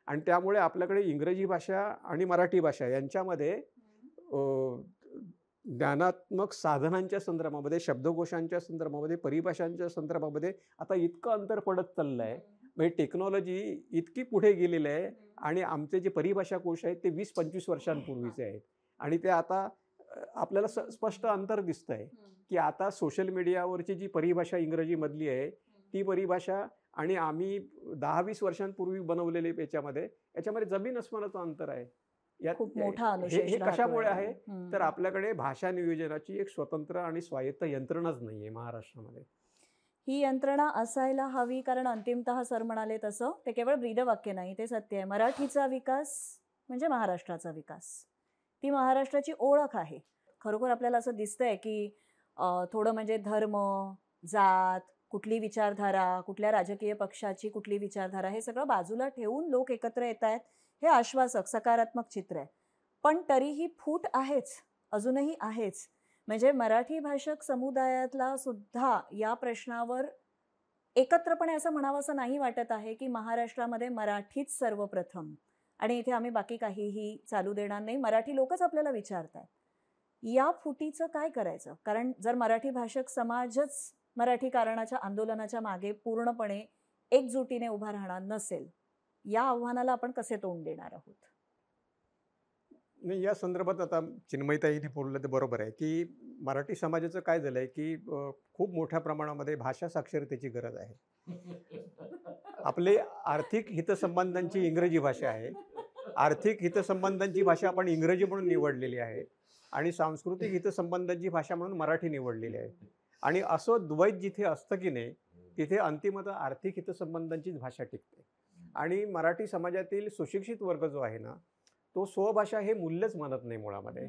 आणि त्यामुळे आपल्याकडे इंग्रजी भाषा आणि मराठी भाषा यांच्यामध्ये ज्ञानात्मक साधनांच्या संदर्भामध्ये, शब्दकोशांच्या संदर्भामध्ये, परिभाषांच्या संदर्भामध्ये आता इतकं अंतर पडत चाललं आहे. म्हणजे टेक्नॉलॉजी इतकी पुढे गेलेली आहे आणि आमचे जे परिभाषा कोश आहेत ते 20-25 वर्षांपूर्वीचे आहेत. आणि ते आता आपल्याला स्पष्ट अंतर दिसतंय, की आता सोशल मीडियावरची जी परिभाषा इंग्रजीमधली आहे ती परिभाषा आणि आम्ही 10-20 वर्षांपूर्वी बनवलेले याच्यामध्ये जमीन अस्मानाचं अंतर आहे. खूप मोठा हे अनुशेष हे कशामुळे राहतोय. आहे? तर आपल्याकडे भाषा नियोजनाची एक स्वतंत्र आणि स्वायत्त यंत्रणाच नाहीये महाराष्ट्रामध्ये. ही यंत्रणा असायला हवी, कारण अंतिमतः सर म्हणाले तसं ते केवळ ब्रीदवाक्य नाही, ते सत्य आहे. मराठीचा विकास म्हणजे महाराष्ट्राचा विकास. ती महाराष्ट्राची ओळख आहे. खरोखर आपल्याला असं दिसतंय की थोडं म्हणजे धर्म, जात, कुठली विचारधारा, कुठल्या राजकीय पक्षाची कुठली विचारधारा, हे सगळं बाजूला ठेवून लोक एकत्र येत आहेत. हे आश्वासक, सकारात्मक चित्र आहे. पण तरीही फूट आहेच, अजूनही आहेच. म्हणजे मराठी भाषक समुदायातला सुद्धा या प्रश्नावर एकत्रपणे असं म्हणावं असं नाही वाटत आहे की महाराष्ट्रामध्ये मराठीच सर्वप्रथम आणि इथे आम्ही बाकी काहीही चालू देणार नाही, मराठी लोकच आपल्याला विचारतात. या फुटीचं काय करायचं? कारण जर मराठी भाषक समाजच मराठीकरणाच्या आंदोलनाच्या मागे पूर्णपणे एकजुटीने उभा राहणार नसेल, या आव्हानाला आपण कसे तोंड देणार आहोत? नाही, या संदर्भात आता चिन्मयताईने बोललं ते बरोबर आहे, की मराठी समाजाचं काय झालंय, की खूप मोठ्या प्रमाणामध्ये भाषा साक्षरतेची गरज आहे. आपले आर्थिक हितसंबंधांची इंग्रजी भाषा आहे. आर्थिक हितसंबंधांची भाषा आपण इंग्रजी म्हणून निवडलेली आहे आणि सांस्कृतिक हितसंबंधांची भाषा म्हणून मराठी निवडलेली आहे. आणि असं द्वैत जिथे असतं की नाही, तिथे अंतिमतः आर्थिक हितसंबंधांचीच भाषा टिकते. आणि मराठी समाजातील सुशिक्षित वर्ग जो आहे ना, तो स्वभाषा हे मूल्यच मानत नाही मुळामध्ये.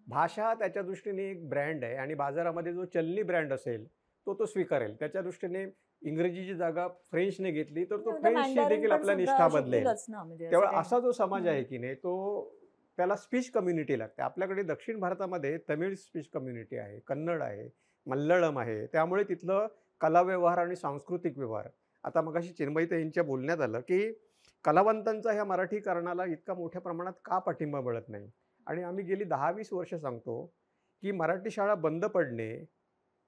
भाषा त्याच्या दृष्टीने एक ब्रँड आहे आणि बाजारामध्ये जो चलनी ब्रँड असेल तो स्वीकारेल. त्याच्या दृष्टीने इंग्रजीची जागा फ्रेंचने घेतली तर तो फ्रेंचची देखील आपला निष्ठा बदलेल. त्यामुळे असा जो समाज आहे की नाही, तो त्याला स्पीच कम्युनिटी लागते. आपल्याकडे दक्षिण भारतामध्ये तमिळ स्पीच कम्युनिटी आहे, कन्नड आहे, मल्याळम आहे. त्यामुळे तिथलं कलाव्यवहार आणि सांस्कृतिक व्यवहार. आता मगाशी चिन्मयीताईंच्या बोलण्यात आलं, की कलावंतांचा ह्या मराठीकरणाला इतका मोठ्या प्रमाणात का पाठिंबा मिळत नाही? आणि आम्ही गेली 10-20 वर्ष सांगतो, की मराठी शाळा बंद पडणे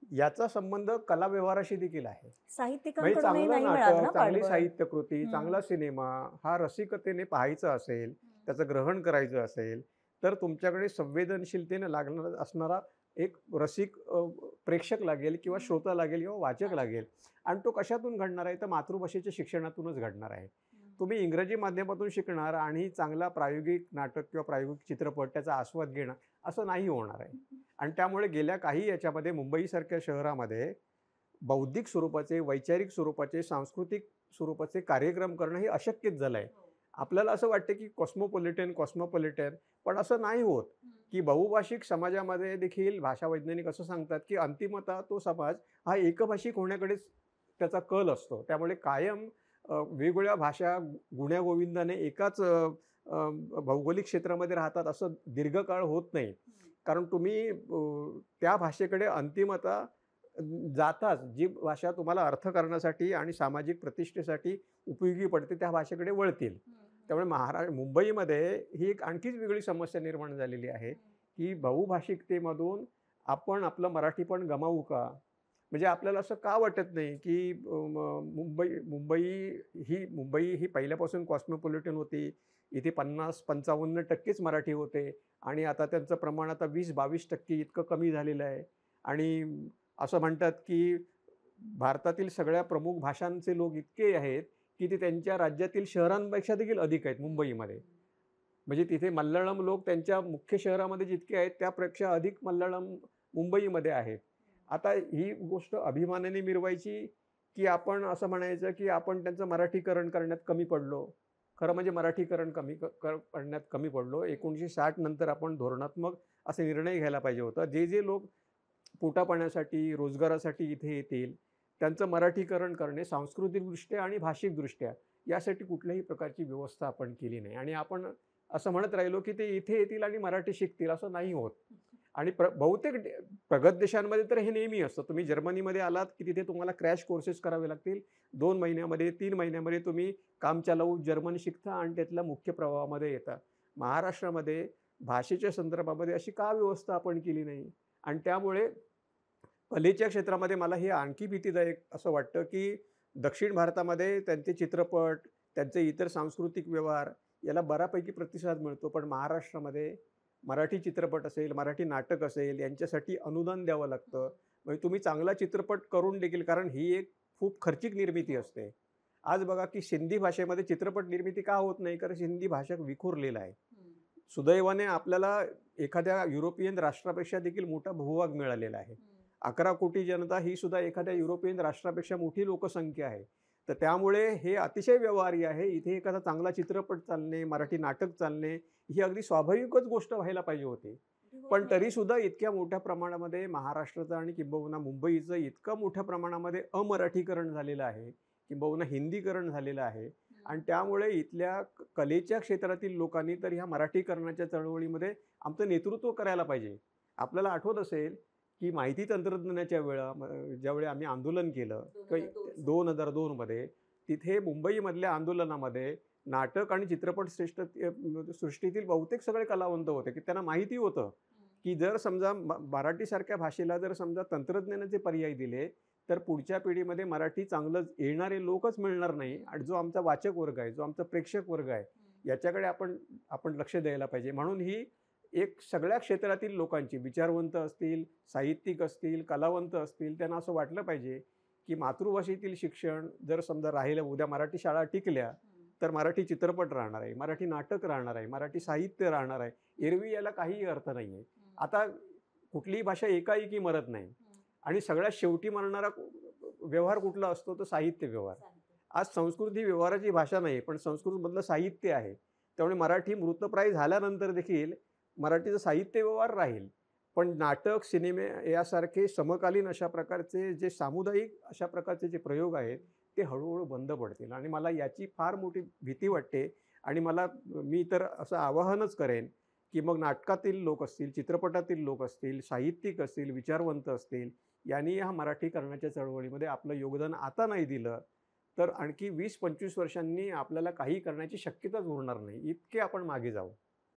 याचा संबंध कलाव्यवहाराशी देखील आहे. म्हणजे साहित्यिकांकडूनही चांगलं नाही मिळालं नाटक, ना चांगली पाठबळ. साहित्यकृती, हं. चांगला सिनेमा हा रसिकतेने पाहायचा असेल, त्याचं ग्रहण करायचं असेल, तर तुमच्याकडे संवेदनशीलतेने लागणारा असणारा एक रसिक प्रेक्षक लागेल किंवा श्रोता लागेल किंवा वाचक लागेल. आणि तो कशातून घडणार आहे? तर मातृभाषेच्या शिक्षणातूनच घडणार आहे. तुम्ही इंग्रजी माध्यमातून शिकणार आणि चांगला प्रायोगिक नाटक किंवा प्रायोगिक चित्रपट त्याचा आस्वाद घेणं असं नाही होणार आहे. आणि त्यामुळे गेल्या काही याच्यामध्ये मुंबईसारख्या शहरामध्ये बौद्धिक स्वरूपाचे, वैचारिक स्वरूपाचे, सांस्कृतिक स्वरूपाचे कार्यक्रम करणं हे अशक्यच झालं आहे. आपल्याला असं वाटतं की कॉस्मोपॉलिटन पण असं नाही होत, की बहुभाषिक समाजामध्ये देखील भाषावैज्ञानिक असं सांगतात, की अंतिमतः तो समाज हा एकभाषिक होण्याकडेच त्याचा कल असतो. त्यामुळे कायम वेगवेगळ्या भाषा गुण्यागोविंदाने एकाच भौगोलिक क्षेत्रामध्ये राहतात असं दीर्घकाळ होत नाही. कारण तुम्ही त्या भाषेकडे अंतिमतः जाताच जी भाषा तुम्हाला अर्थ करण्यासाठी आणि सामाजिक प्रतिष्ठेसाठी उपयोगी पडते त्या भाषेकडे वळतील. त्यामुळे मुंबईमध्ये ही एक आणखीच वेगळी समस्या निर्माण झालेली आहे, की बहुभाषिकतेमधून आपण आपलं मराठीपण गमावू का? म्हणजे आपल्याला असं का वाटत नाही, की मुंबई ही पहिल्यापासून कॉस्मोपॉलिटन होती. इथे 50-55% मराठी होते आणि आता त्यांचं प्रमाण आता 20-22% इतकं कमी झालेलं आहे. आणि असं म्हणतात, की भारतातील सगळ्या प्रमुख भाषांचे लोक इतके आहेत, की ते त्यांच्या राज्यातील शहरांपेक्षा देखील अधिक आहेत मुंबईमध्ये. म्हणजे तिथे मल्याळम लोक त्यांच्या मुख्य शहरामध्ये जितके आहेत त्यापेक्षा अधिक मल्याळम मुंबईमध्ये आहेत. आता ही गोष्ट अभिमानाने मिरवायची, की आपण असं म्हणायचं, की आपण त्यांचं मराठीकरण करण्यात कमी पडलो. खरं म्हणजे मराठीकरण करण्यात कमी पडलो. 1960 नंतर आपण धोरणात्मक असे निर्णय घ्यायला पाहिजे होता. जे लोक पोटापाण्यासाठी, रोजगारासाठी इथे येतील, त्यांचं मराठीकरण करणे सांस्कृतिकदृष्ट्या आणि भाषिकदृष्ट्या यासाठी कुठल्याही प्रकारची व्यवस्था आपण केली नाही. आणि आपण असं म्हणत राहिलो, की ते इथे येतील आणि मराठी शिकतील, असं नाही होत. आणि बहुतेक प्रगत देशांमध्ये तर हे नेहमी असतं. तुम्ही जर्मनीमध्ये आलात, की तिथे तुम्हाला क्रॅश कोर्सेस करावे लागतील. 2 महिन्यामध्ये, 3 महिन्यामध्ये तुम्ही कामचालाऊ जर्मन शिकता आणि त्यातल्या मुख्य प्रवाहामध्ये येता. महाराष्ट्रामध्ये भाषेच्या संदर्भामध्ये अशी का व्यवस्था आपण केली नाही? आणि त्यामुळे कलेच्या क्षेत्रामध्ये मला हे आणखी भीतीदायक असं वाटतं, की दक्षिण भारतामध्ये त्यांचे चित्रपट, त्यांचे इतर सांस्कृतिक व्यवहार याला बऱ्यापैकी प्रतिसाद मिळतो. पण महाराष्ट्रामध्ये मराठी चित्रपट असेल, मराठी नाटक असेल, यांच्यासाठी अनुदान द्यावं लागतं. म्हणजे तुम्ही चांगला चित्रपट करून देखील, कारण ही एक खूप खर्चिक निर्मिती असते. आज बघा, की सिंधी भाषेमध्ये चित्रपट निर्मिती का होत नाही? कारण हिंदी भाषा विखुरलेला आहे. सुदैवाने आपल्याला एखाद्या युरोपियन राष्ट्रापेक्षा देखील मोठा भूभाग मिळालेला आहे. 11 कोटी जनता ही सुद्धा एखाद्या युरोपियन राष्ट्रापेक्षा मोठी लोकसंख्या आहे. तर त्यामुळे हे अतिशय व्यवहार्य आहे. इथे एखादा चांगला चित्रपट चालणे, मराठी नाटक चालणे ही अगदी स्वाभाविकच गोष्ट व्हायला पाहिजे होती. पण तरीसुद्धा इतक्या मोठ्या प्रमाणामध्ये महाराष्ट्राचं आणि किंबहुना मुंबईचं इतकं मोठ्या प्रमाणामध्ये अमराठीकरण झालेलं आहे, किंबहुना हिंदीकरण झालेलं आहे. आणि त्यामुळे इथल्या कलेच्या क्षेत्रातील लोकांनी तर ह्या मराठीकरणाच्या चळवळीमध्ये आमचं नेतृत्व करायला पाहिजे. आपल्याला आठवत असेल, की माहिती तंत्रज्ञानाच्या ज्यावेळी आम्ही आंदोलन केलं 2002 मध्ये, तिथे मुंबईमधल्या आंदोलनामध्ये नाटक आणि चित्रपट सृष्टीतील बहुतेक सगळे कलावंत होते, की त्यांना माहिती होतं, की जर समजा मराठीसारख्या भाषेला जर समजा तंत्रज्ञानाचे पर्याय दिले, तर पुढच्या पिढीमध्ये मराठी चांगलं येणारे लोकच मिळणार नाही. आणि जो आमचा वाचक वर्ग आहे, जो आमचा प्रेक्षक वर्ग आहे, याच्याकडे आपण लक्ष द्यायला पाहिजे. म्हणून ही एक सगळ्या क्षेत्रातील लोकांची, विचारवंत असतील, साहित्यिक असतील, कलावंत असतील, त्यांना असं वाटलं पाहिजे, की मातृभाषेतील शिक्षण जर समजा राहिलं, उद्या मराठी शाळा टिकल्या, तर मराठी चित्रपट राहणार आहे, मराठी नाटक राहणार आहे, मराठी साहित्य राहणार आहे. एरवी याला काहीही अर्थ नाही आहे. आता कुठलीही भाषा एकाएकी मरत नाही. आणि सगळ्यात शेवटी मरणारा व्यवहार कुठला असतो? तो साहित्य व्यवहार. आज संस्कृत ही व्यवहाराची भाषा नाही, पण संस्कृतमधलं साहित्य आहे. त्यामुळे मराठी मृतप्राय झाल्यानंतर देखील मराठीचं साहित्य व्यवहार राहील. पण नाटक, सिनेमे यासारखे समकालीन अशा प्रकारचे जे सामुदायिक अशा प्रकारचे जे प्रयोग आहेत, ते हळूहळू बंद पडतील. आणि मला याची फार मोठी भीती वाटते. आणि मी तर असं आवाहनच करेन, की मग नाटकातील लोक असतील, चित्रपटातील लोक असतील, साहित्यिक असतील, विचारवंत असतील, यांनी ह्या मराठीकरणाच्या चळवळीमध्ये आपलं योगदान आता नाही दिलं, तर आणखी 20-25 वर्षांनी आपल्याला काही करण्याची शक्यताच उरणार नाही. इतके आपण मागे जाऊ.